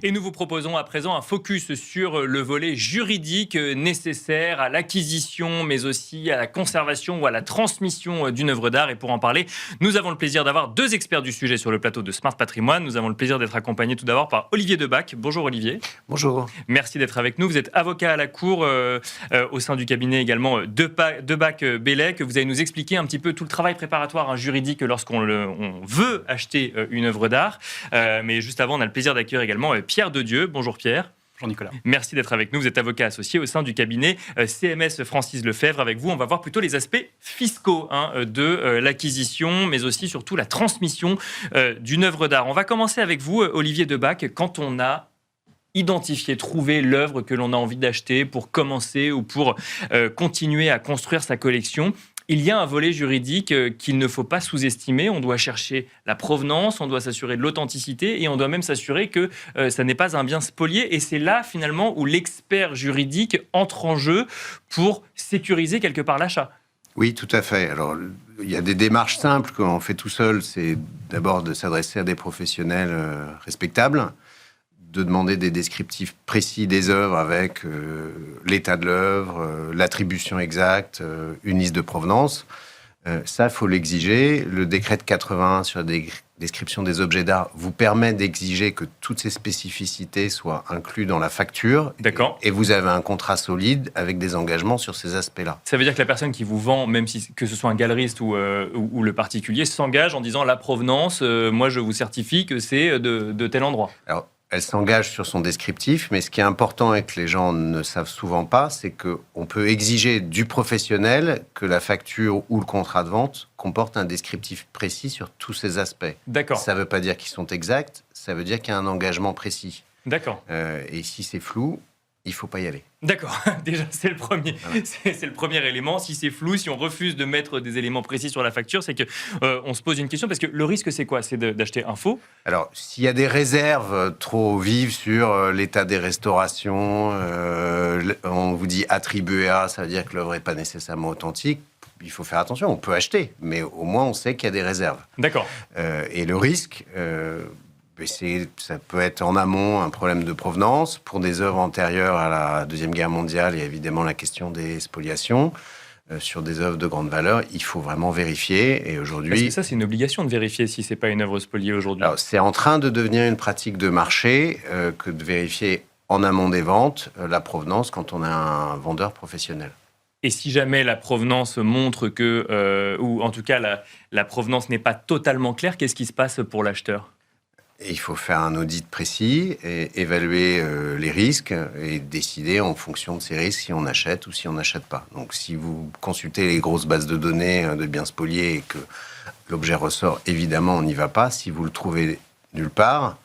Et nous vous proposons à présent un focus sur le volet juridique nécessaire à l'acquisition, mais aussi à la conservation ou à la transmission d'une œuvre d'art. Et pour en parler, nous avons le plaisir d'avoir deux experts du sujet sur le plateau de Smart Patrimoine. Nous avons le plaisir d'être accompagnés tout d'abord par Olivier Debac. Bonjour Olivier. Bonjour. Merci d'être avec nous. Vous êtes avocat à la Cour au sein du cabinet également Debac Bellec. Vous allez nous expliquer un petit peu tout le travail préparatoire juridique lorsqu'on veut acheter une œuvre d'art. Mais juste avant, on a le plaisir d'accueillir également Pierre Dedieu. Bonjour Pierre. Bonjour Nicolas. Merci d'être avec nous. Vous êtes avocat associé au sein du cabinet CMS Francis Lefebvre. Avec vous, on va voir plutôt les aspects fiscaux de l'acquisition, mais aussi surtout la transmission d'une œuvre d'art. On va commencer avec vous, Olivier Debac. Quand on a identifié, trouvé l'œuvre que l'on a envie d'acheter pour commencer ou pour continuer à construire sa collection, il y a un volet juridique qu'il ne faut pas sous-estimer. On doit chercher la provenance, on doit s'assurer de l'authenticité et on doit même s'assurer que ça n'est pas un bien spolié. Et c'est là, finalement, où l'expert juridique entre en jeu pour sécuriser quelque part l'achat. Oui, tout à fait. Alors, il y a des démarches simples qu'on fait tout seul. C'est d'abord de s'adresser à des professionnels respectables, de demander des descriptifs précis des œuvres avec l'état de l'œuvre, l'attribution exacte, une liste de provenance. Ça, il faut l'exiger. Le décret de 81 sur la description des objets d'art vous permet d'exiger que toutes ces spécificités soient incluses dans la facture. D'accord. Et vous avez un contrat solide avec des engagements sur ces aspects-là. Ça veut dire que la personne qui vous vend, même si que ce soit un galeriste ou le particulier, s'engage en disant la provenance, moi je vous certifie que c'est de tel endroit. Alors, elle s'engage sur son descriptif, mais ce qui est important et que les gens ne savent souvent pas, c'est qu'on peut exiger du professionnel que la facture ou le contrat de vente comporte un descriptif précis sur tous ces aspects. D'accord. Ça ne veut pas dire qu'ils sont exacts, ça veut dire qu'il y a un engagement précis. D'accord. Et si c'est flou, il ne faut pas y aller. D'accord, déjà c'est le premier, voilà. C'est le premier élément. Si c'est flou, si on refuse de mettre des éléments précis sur la facture, c'est que on se pose une question, parce que le risque c'est quoi? C'est d'acheter un faux. Alors, s'il y a des réserves trop vives sur l'état des restaurations, on vous dit attribué à, ça veut dire que l'œuvre n'est pas nécessairement authentique. Il faut faire attention, on peut acheter, mais au moins on sait qu'il y a des réserves. D'accord. Et le risque, ça peut être en amont un problème de provenance. Pour des œuvres antérieures à la Deuxième Guerre mondiale, il y a évidemment la question des spoliations. Sur des œuvres de grande valeur, il faut vraiment vérifier. Et aujourd'hui, parce que ça, c'est une obligation de vérifier si c'est pas une œuvre spoliée aujourd'hui. Alors, c'est en train de devenir une pratique de marché que de vérifier en amont des ventes la provenance quand on a un vendeur professionnel. Et si jamais la provenance montre que, ou en tout cas la provenance n'est pas totalement claire, qu'est-ce qui se passe pour l'acheteur ? Et il faut faire un audit précis, et évaluer les risques et décider en fonction de ces risques si on achète ou si on n'achète pas. Donc si vous consultez les grosses bases de données de biens spoliés et que l'objet ressort, évidemment on n'y va pas. Si vous le trouvez nulle part,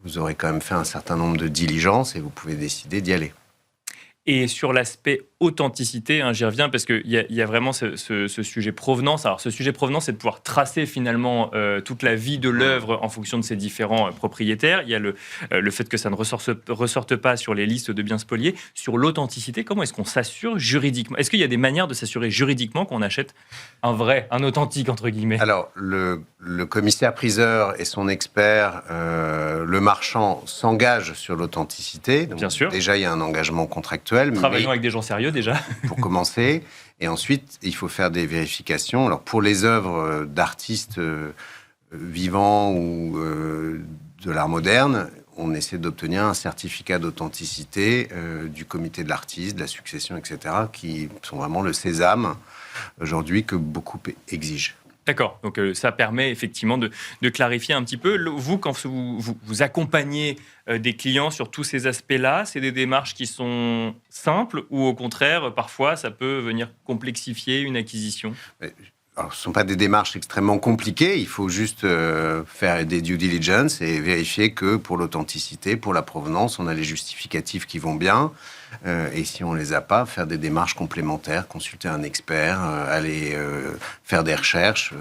vous aurez quand même fait un certain nombre de diligences et vous pouvez décider d'y aller. Et sur l'aspect authenticité, j'y reviens parce qu'il y a vraiment ce sujet provenance. Alors, ce sujet provenance, c'est de pouvoir tracer finalement toute la vie de l'œuvre en fonction de ses différents propriétaires. Il y a le fait que ça ne ressorte pas sur les listes de biens spoliés. Sur l'authenticité, comment est-ce qu'on s'assure juridiquement ? Est-ce qu'il y a des manières de s'assurer juridiquement qu'on achète un authentique, entre guillemets ? Alors, le commissaire-priseur et son expert, le marchand, s'engagent sur l'authenticité. Donc, bien sûr. Déjà, il y a un engagement contractuel. Travaillons avec des gens sérieux, déjà. Pour commencer. Et ensuite, il faut faire des vérifications. Alors, pour les œuvres d'artistes vivants ou de l'art moderne, on essaie d'obtenir un certificat d'authenticité du comité de l'artiste, de la succession, etc., qui sont vraiment le sésame, aujourd'hui, que beaucoup exigent. D'accord, donc ça permet effectivement de clarifier un petit peu. Vous, quand vous accompagnez des clients sur tous ces aspects-là, c'est des démarches qui sont simples ou au contraire, parfois, ça peut venir complexifier une acquisition ? Alors, ce ne sont pas des démarches extrêmement compliquées, il faut juste faire des due diligence et vérifier que pour l'authenticité, pour la provenance, on a les justificatifs qui vont bien. Et si on ne les a pas, faire des démarches complémentaires, consulter un expert, aller faire des recherches.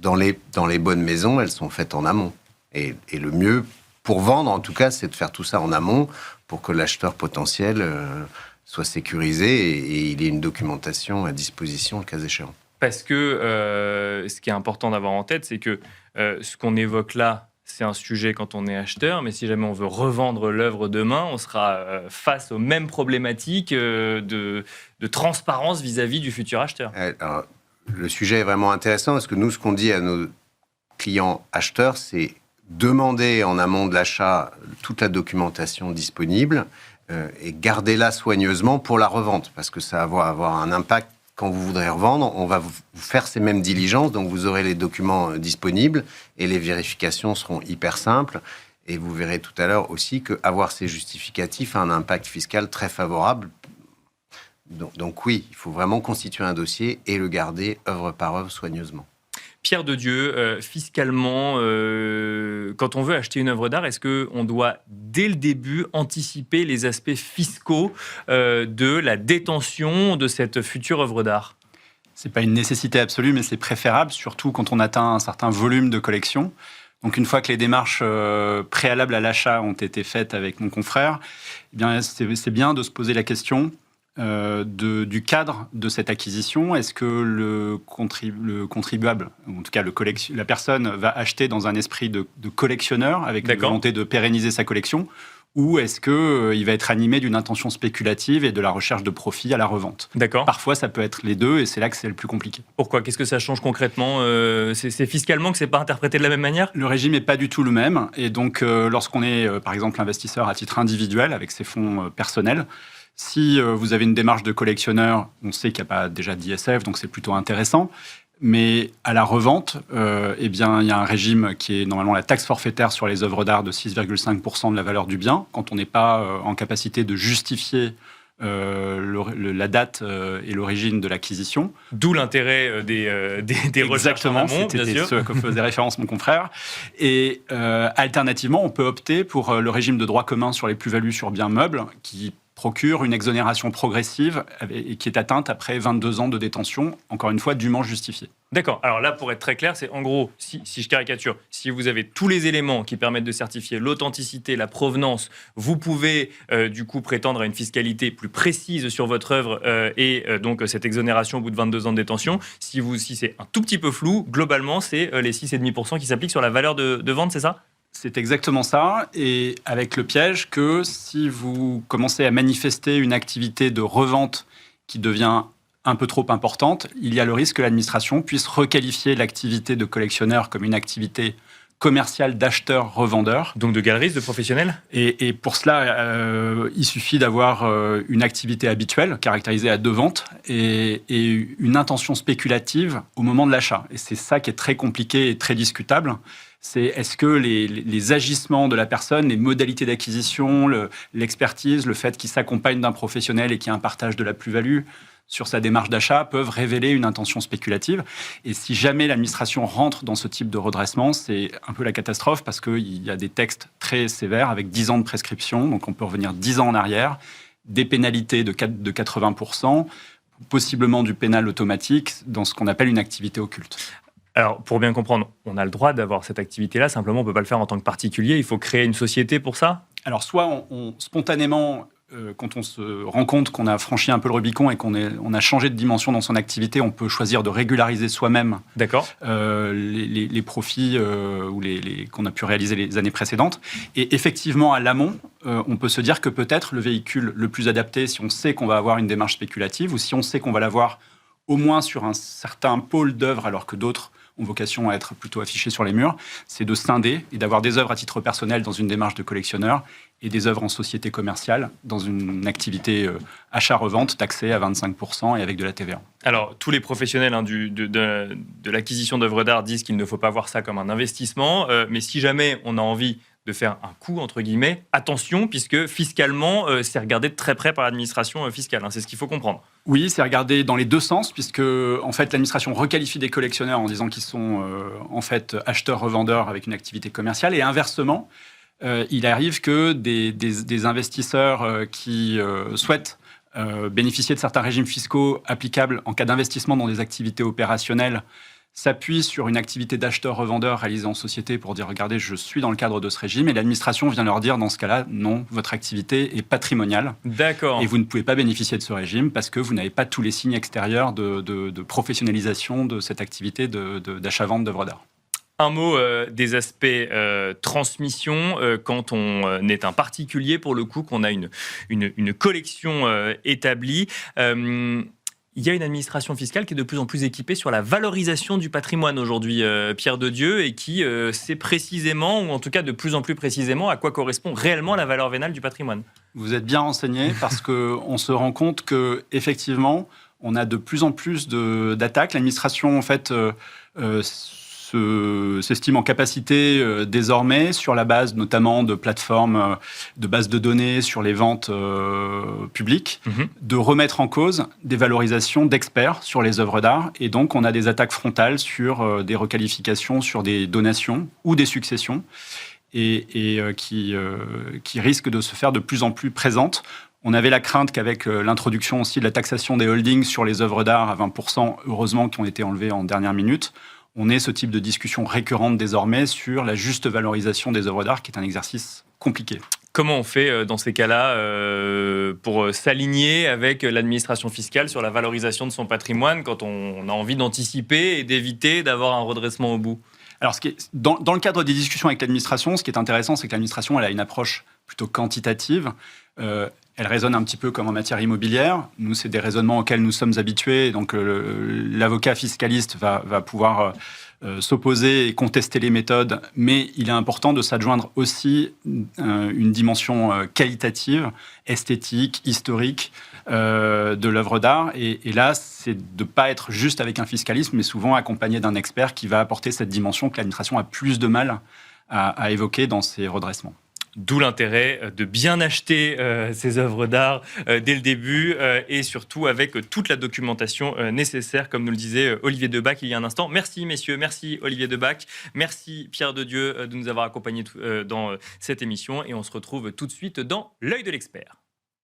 Dans les bonnes maisons, elles sont faites en amont. Et le mieux, pour vendre en tout cas, c'est de faire tout ça en amont pour que l'acheteur potentiel soit sécurisé et il ait une documentation à disposition le cas échéant. Parce que ce qui est important d'avoir en tête, c'est que ce qu'on évoque là, c'est un sujet quand on est acheteur, mais si jamais on veut revendre l'œuvre demain, on sera face aux mêmes problématiques de transparence vis-à-vis du futur acheteur. Alors, le sujet est vraiment intéressant parce que nous, ce qu'on dit à nos clients acheteurs, c'est demander en amont de l'achat toute la documentation disponible et gardez-la soigneusement pour la revente, parce que ça va avoir un impact quand vous voudrez revendre. On va vous faire ces mêmes diligences, donc vous aurez les documents disponibles et les vérifications seront hyper simples. Et vous verrez tout à l'heure aussi qu'avoir ces justificatifs a un impact fiscal très favorable. Donc oui, il faut vraiment constituer un dossier et le garder œuvre par œuvre soigneusement. Pierre de Dieu, fiscalement, quand on veut acheter une œuvre d'art, est-ce qu'on doit, dès le début, anticiper les aspects fiscaux de la détention de cette future œuvre d'art ? Ce n'est pas une nécessité absolue, mais c'est préférable, surtout quand on atteint un certain volume de collection. Donc, une fois que les démarches préalables à l'achat ont été faites avec mon confrère, eh bien, c'est bien de se poser la question du cadre de cette acquisition. Est-ce que le contribuable, en tout cas la personne, va acheter dans un esprit de collectionneur avec la volonté de pérenniser sa collection, ou est-ce qu'il va être animé d'une intention spéculative et de la recherche de profit à la revente ? D'accord. Parfois, ça peut être les deux et c'est là que c'est le plus compliqué. Pourquoi ? Qu'est-ce que ça change concrètement ? C'est fiscalement que c'est pas interprété de la même manière ? Le régime n'est pas du tout le même. Et donc, lorsqu'on est, par exemple, investisseur à titre individuel avec ses fonds personnels, si vous avez une démarche de collectionneur, on sait qu'il n'y a pas déjà d'ISF, donc c'est plutôt intéressant. Mais à la revente, eh bien, il y a un régime qui est normalement la taxe forfaitaire sur les œuvres d'art de 6,5% de la valeur du bien. Quand on n'est pas en capacité de justifier la date et l'origine de l'acquisition. D'où l'intérêt des recherches en amont, bien sûr. C'était ce à quoi faisait référence mon confrère. Et alternativement, on peut opter pour le régime de droit commun sur les plus-values sur biens meubles qui procure une exonération progressive et qui est atteinte après 22 ans de détention, encore une fois, dûment justifiée. D'accord. Alors là, pour être très clair, c'est en gros, si je caricature, si vous avez tous les éléments qui permettent de certifier l'authenticité, la provenance, vous pouvez du coup prétendre à une fiscalité plus précise sur votre œuvre et donc cette exonération au bout de 22 ans de détention. Si c'est un tout petit peu flou, globalement, c'est les 6,5% qui s'appliquent sur la valeur de vente, c'est ça ? C'est exactement ça, et avec le piège que si vous commencez à manifester une activité de revente qui devient un peu trop importante, il y a le risque que l'administration puisse requalifier l'activité de collectionneur comme une activité commerciale d'acheteur-revendeur. Donc de galeriste, de professionnel ? Et pour cela, il suffit d'avoir une activité habituelle, caractérisée à deux ventes, et une intention spéculative au moment de l'achat. Et c'est ça qui est très compliqué et très discutable. C'est est-ce que les agissements de la personne, les modalités d'acquisition, l'expertise, le fait qu'il s'accompagne d'un professionnel et qu'il y a un partage de la plus-value sur sa démarche d'achat peuvent révéler une intention spéculative. Et si jamais l'administration rentre dans ce type de redressement, c'est un peu la catastrophe parce qu'il y a des textes très sévères avec 10 ans de prescription, donc on peut revenir 10 ans en arrière, des pénalités de 80%, possiblement du pénal automatique dans ce qu'on appelle une activité occulte. Alors, pour bien comprendre, on a le droit d'avoir cette activité-là, simplement on ne peut pas le faire en tant que particulier, il faut créer une société pour ça ? Alors, soit on spontanément, quand on se rend compte qu'on a franchi un peu le Rubicon et qu'on a changé de dimension dans son activité, on peut choisir de régulariser soi-même les profits qu'on a pu réaliser les années précédentes. Et effectivement, à l'amont, on peut se dire que peut-être le véhicule le plus adapté, si on sait qu'on va avoir une démarche spéculative ou si on sait qu'on va l'avoir au moins sur un certain pôle d'œuvres alors que d'autres ont vocation à être plutôt affichés sur les murs, c'est de scinder et d'avoir des œuvres à titre personnel dans une démarche de collectionneur et des œuvres en société commerciale dans une activité achat-revente taxée à 25% et avec de la TVA. Alors, tous les professionnels de l'acquisition d'œuvres d'art disent qu'il ne faut pas voir ça comme un investissement, mais si jamais on a envie de faire un coup, entre guillemets, attention, puisque fiscalement, c'est regardé de très près par l'administration fiscale. C'est ce qu'il faut comprendre. Oui, c'est regardé dans les deux sens, puisque en fait, l'administration requalifie des collectionneurs en disant qu'ils sont en fait acheteurs-revendeurs avec une activité commerciale, et inversement, il arrive que des investisseurs qui souhaitent bénéficier de certains régimes fiscaux applicables en cas d'investissement dans des activités opérationnelles s'appuient sur une activité d'acheteur-revendeur réalisée en société pour dire « Regardez, je suis dans le cadre de ce régime » et l'administration vient leur dire dans ce cas-là « Non, votre activité est patrimoniale. D'accord. Et vous ne pouvez pas bénéficier de ce régime parce que vous n'avez pas tous les signes extérieurs de professionnalisation de cette activité d'achat-vente d'œuvres d'art. » Un mot des aspects transmission, quand on est un particulier, pour le coup, qu'on a une collection établie. Il y a une administration fiscale qui est de plus en plus équipée sur la valorisation du patrimoine aujourd'hui, Pierre de Dieu, et qui sait précisément, ou en tout cas de plus en plus précisément, à quoi correspond réellement la valeur vénale du patrimoine. Vous êtes bien renseigné parce qu'on se rend compte qu'effectivement, on a de plus en plus d'attaques. L'administration, en fait, s'estime en capacité désormais, sur la base notamment de plateformes, de bases de données sur les ventes publiques, de remettre en cause des valorisations d'experts sur les œuvres d'art. Et donc, on a des attaques frontales sur des requalifications, sur des donations ou des successions, et qui risquent de se faire de plus en plus présentes. On avait la crainte qu'avec l'introduction aussi de la taxation des holdings sur les œuvres d'art à 20%, heureusement, qui ont été enlevées en dernière minute, on ait ce type de discussion récurrente désormais sur la juste valorisation des œuvres d'art, qui est un exercice compliqué. Comment on fait dans ces cas-là pour s'aligner avec l'administration fiscale sur la valorisation de son patrimoine quand on a envie d'anticiper et d'éviter d'avoir un redressement au bout ? Alors, dans le cadre des discussions avec l'administration, ce qui est intéressant, c'est que l'administration elle a une approche plutôt quantitative. Elle raisonne un petit peu comme en matière immobilière. Nous, c'est des raisonnements auxquels nous sommes habitués. Donc, l'avocat fiscaliste va pouvoir s'opposer et contester les méthodes. Mais il est important de s'adjoindre aussi une dimension qualitative, esthétique, historique de l'œuvre d'art. Et là, c'est de ne pas être juste avec un fiscaliste, mais souvent accompagné d'un expert qui va apporter cette dimension que l'administration a plus de mal à évoquer dans ses redressements. D'où l'intérêt de bien acheter ces œuvres d'art dès le début et surtout avec toute la documentation nécessaire, comme nous le disait Olivier Debac il y a un instant. Merci messieurs, merci Olivier Debac, merci Pierre de Dieu de nous avoir accompagnés dans cette émission et on se retrouve tout de suite dans l'œil de l'expert.